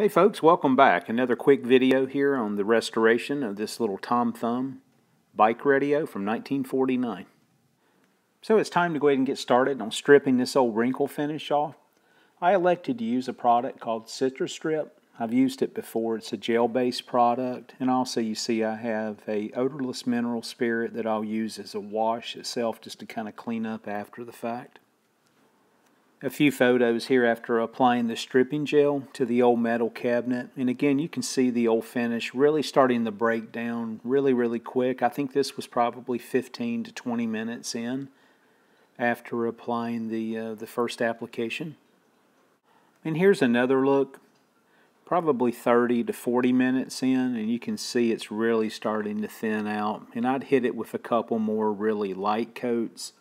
Hey folks, welcome back. Another quick video here on the restoration of this little Tom Thumb bike radio from 1949. So it's time to go ahead and get started on stripping this old wrinkle finish off. I elected to use a product called Citrus Strip. I've used it before. It's a gel-based product, and also you see I have a odorless mineral spirit that I'll use as a wash itself just to kind of clean up after the fact. A few photos here after applying the stripping gel to the old metal cabinet, and again you can see the old finish really starting to break down really quick. I think this was probably 15 to 20 minutes in after applying the first application. And here's another look, probably 30 to 40 minutes in, and you can see it's really starting to thin out, and I'd hit it with a couple more really light coats.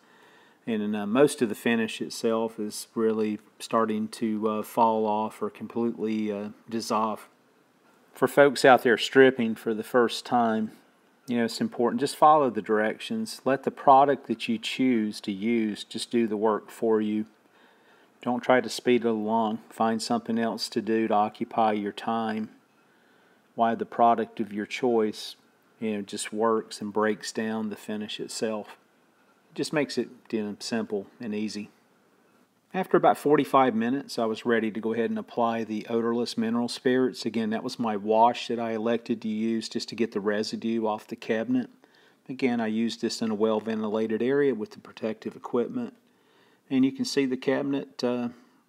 And most of the finish itself is really starting to fall off or completely dissolve. For folks out there stripping for the first time, it's important. Just follow the directions. Let the product that you choose to use just do the work for you. Don't try to speed it along. Find something else to do to occupy your time while the product of your choice just works and breaks down the finish itself. Just makes it simple and easy. After about 45 minutes, I was ready to go ahead and apply the odorless mineral spirits. Again, that was my wash that I elected to use just to get the residue off the cabinet. Again, I used this in a well-ventilated area with the protective equipment. And you can see the cabinet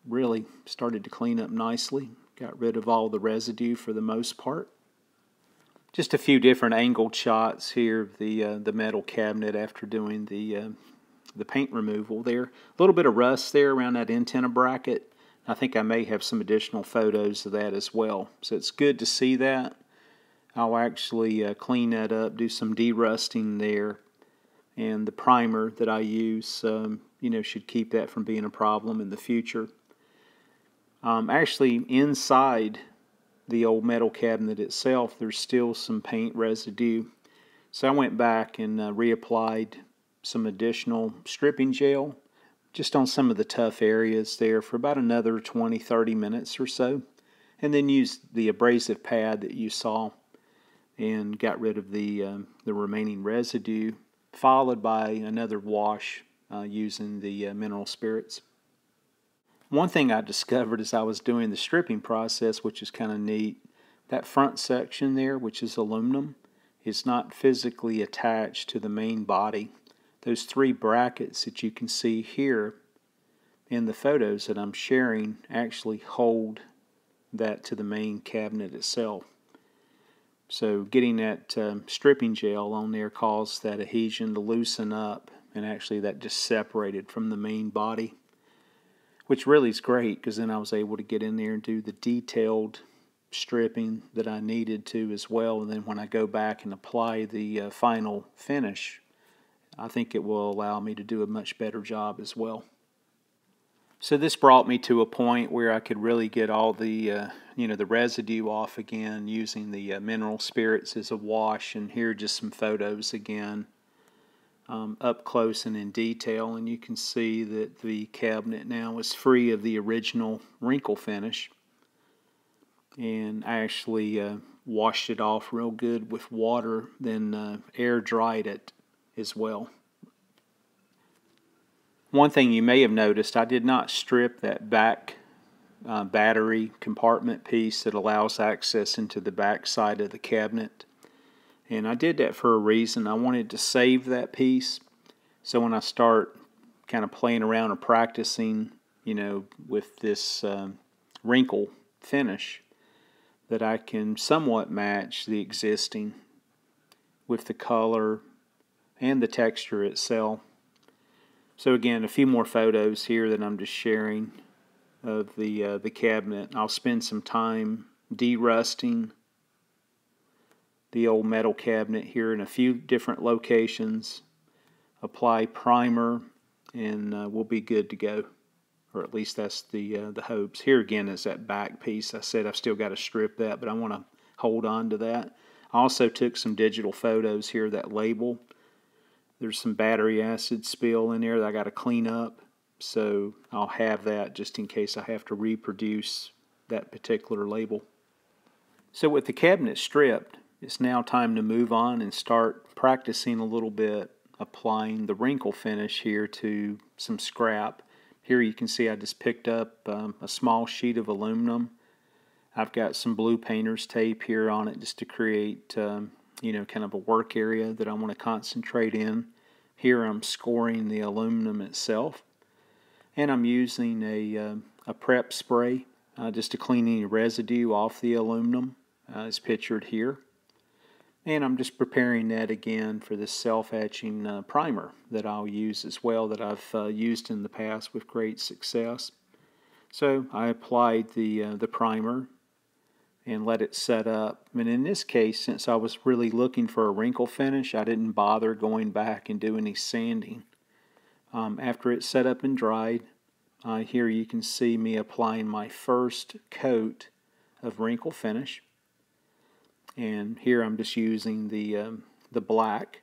really started to clean up nicely. Got rid of all the residue for the most part. Just a few different angled shots here of the metal cabinet after doing the paint removal there. A little bit of rust there around that antenna bracket. I think I may have some additional photos of that as well. So it's good to see that. I'll actually clean that up, do some de-rusting there. And the primer that I use, should keep that from being a problem in the future. Actually, inside the old metal cabinet itself, there's still some paint residue. So I went back and reapplied some additional stripping gel just on some of the tough areas there for about another 20-30 minutes or so, and then used the abrasive pad that you saw and got rid of the remaining residue, followed by another wash using the mineral spirits. One thing I discovered as I was doing the stripping process, which is kind of neat, that front section there, which is aluminum, is not physically attached to the main body. Those three brackets that you can see here in the photos that I'm sharing actually hold that to the main cabinet itself. So getting that stripping gel on there caused that adhesion to loosen up, and actually that just separated from the main body. Which really is great, because then I was able to get in there and do the detailed stripping that I needed to as well. And then when I go back and apply the final finish, I think it will allow me to do a much better job as well. So this brought me to a point where I could really get all the the residue off again using the mineral spirits as a wash. And here are just some photos again. Up close and in detail, and you can see that the cabinet now is free of the original wrinkle finish, and I actually washed it off real good with water, then air dried it as well. One thing you may have noticed, I did not strip that back battery compartment piece that allows access into the back side of the cabinet. And I did that for a reason. I wanted to save that piece, so when I start kind of playing around or practicing, with this wrinkle finish, that I can somewhat match the existing with the color and the texture itself. So again, a few more photos here that I'm just sharing of the cabinet. I'll spend some time de-rusting the old metal cabinet here in a few different locations, apply primer, and we'll be good to go. Or at least that's the hopes. Here again is that back piece. I said I've still got to strip that, but I want to hold on to that. I also took some digital photos here, that label. There's some battery acid spill in there that I got to clean up, so I'll have that just in case I have to reproduce that particular label. So with the cabinet stripped, it's now time to move on and start practicing a little bit, applying the wrinkle finish here to some scrap. Here you can see I just picked up a small sheet of aluminum. I've got some blue painter's tape here on it just to create kind of a work area that I want to concentrate in. Here I'm scoring the aluminum itself, and I'm using a prep spray just to clean any residue off the aluminum as pictured here. And I'm just preparing that again for this self-etching primer that I'll use as well, that I've used in the past with great success. So I applied the primer and let it set up. And in this case, since I was really looking for a wrinkle finish, I didn't bother going back and doing any sanding. After it set up and dried, here you can see me applying my first coat of wrinkle finish. And here I'm just using the black.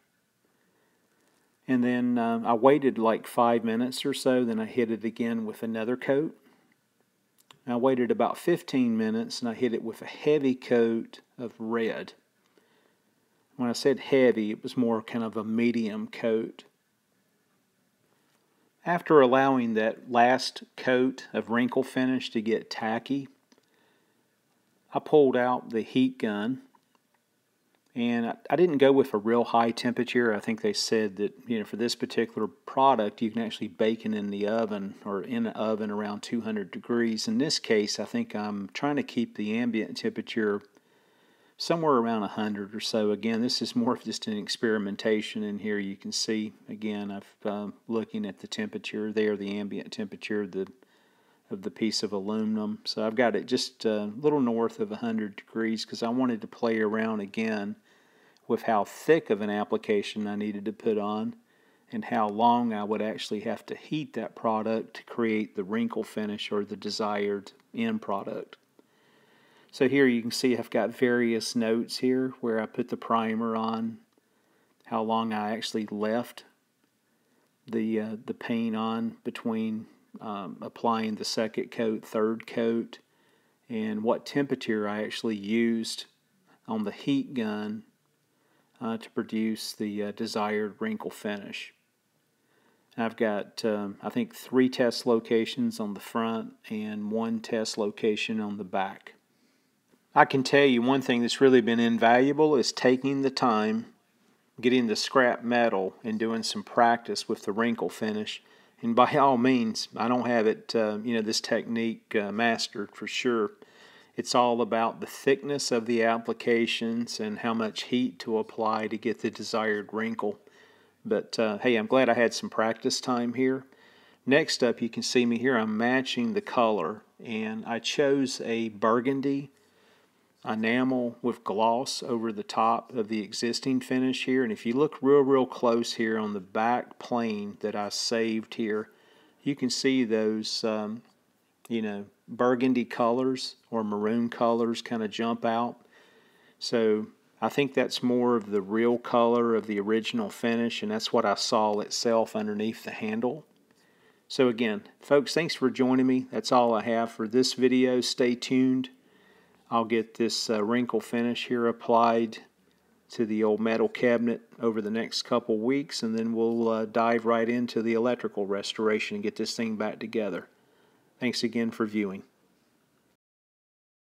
And then I waited like 5 minutes or so, then I hit it again with another coat. I waited about 15 minutes and I hit it with a heavy coat of red. When I said heavy, it was more kind of a medium coat. After allowing that last coat of wrinkle finish to get tacky, I pulled out the heat gun, and I didn't go with a real high temperature. I think they said that for this particular product you can actually bake it in the oven, or in an oven around 200 degrees. In this case, I think I'm trying to keep the ambient temperature somewhere around 100 or so. Again, this is more of just an experimentation, and here you can see again I've looking at the temperature there, the ambient temperature of the piece of aluminum. So I've got it just a little north of 100 degrees because I wanted to play around again with how thick of an application I needed to put on and how long I would actually have to heat that product to create the wrinkle finish or the desired end product. So here you can see I've got various notes here where I put the primer on, how long I actually left the paint on between applying the second coat, third coat, and what temperature I actually used on the heat gun to produce the desired wrinkle finish. I've got, I think, 3 test locations on the front and 1 test location on the back. I can tell you one thing that's really been invaluable is taking the time, getting the scrap metal, and doing some practice with the wrinkle finish. And by all means, I don't have it, this technique mastered for sure. It's all about the thickness of the applications and how much heat to apply to get the desired wrinkle. But hey, I'm glad I had some practice time here. Next up, you can see me here. I'm matching the color, and I chose a burgundy enamel with gloss over the top of the existing finish here. And if you look real close here on the back plane that I saved here, you can see those burgundy colors or maroon colors kind of jump out. So I think that's more of the real color of the original finish, and that's what I saw itself underneath the handle. So again, folks, thanks for joining me. That's all I have for this video. Stay tuned. I'll get this wrinkle finish here applied to the old metal cabinet over the next couple weeks, and then we'll dive right into the electrical restoration and get this thing back together. Thanks again for viewing.